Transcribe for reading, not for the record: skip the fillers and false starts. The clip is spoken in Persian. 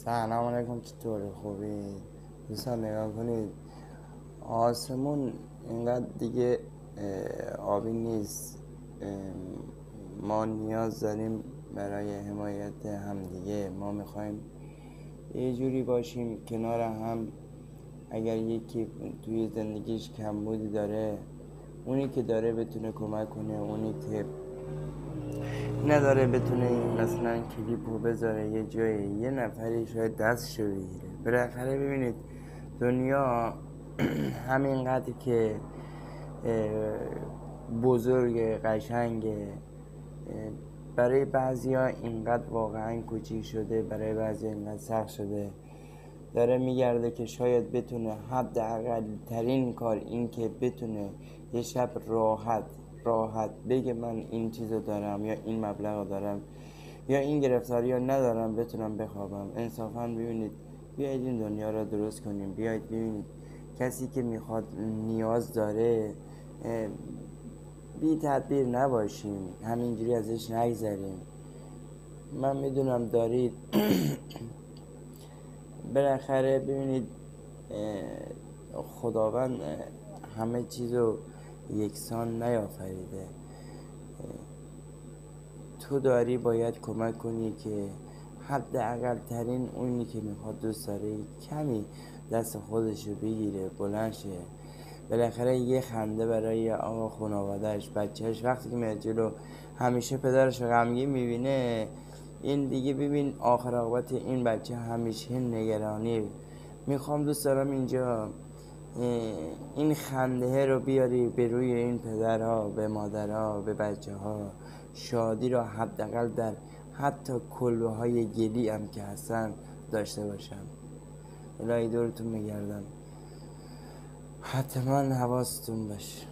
سلام علیکم، چطوری؟ خوبی؟ دوستان نگاه کنید، آسمون اینقدر دیگه آبی نیست. ما نیاز داریم برای حمایت همدیگه. ما میخوایم یه جوری باشیم کنار هم. اگر یکی توی زندگیش کمبودی داره، اونی که داره بتونه کمک کنه، اونی که نداره بتونه مثلا کلیپو بذاره یه جایی، یه نفری شاید دستشو بگیره. بالاخره ببینید دنیا همینقدر که بزرگ قشنگه، برای بعضیا اینقدر واقعا کوچیک شده، برای بعضی اینقدر سخت شده. داره میگرده که شاید بتونه حداقل ترین کار این که بتونه یه شب راحت بگه من این چیزو دارم یا این مبلغو دارم یا این گرفتاری ها ندارم، بتونم بخوابم. انصافا ببینید، بیایید این دنیا را درست کنیم. بیایید ببینید کسی که میخواد نیاز داره بی تدبیر نباشیم، همینجوری ازش نگذریم. من میدونم دارید بالاخره ببینید خداوند همه چیزو یکسان نیافریده. تو داری باید کمک کنی که حداقل ترین اونی که میخواد دوست داره کمی دست خودشو بگیره، بلند شه. بالاخره یه خنده برای آقا خانوادهش، بچهش وقتی که میاد جلو همیشه پدرش غمگین میبینه، این دیگه ببین آخر عاقبت این بچه همیشه نگرانی. میخوام دوست دارم اینجا این خنده رو بیاری به روی این پدرها، به مادرها، به بچه ها. شادی را حداقل در حتی کلبه های گلی هم که هستن داشته باشم. الهی دورتون میگردم، حتما حواستون باشه.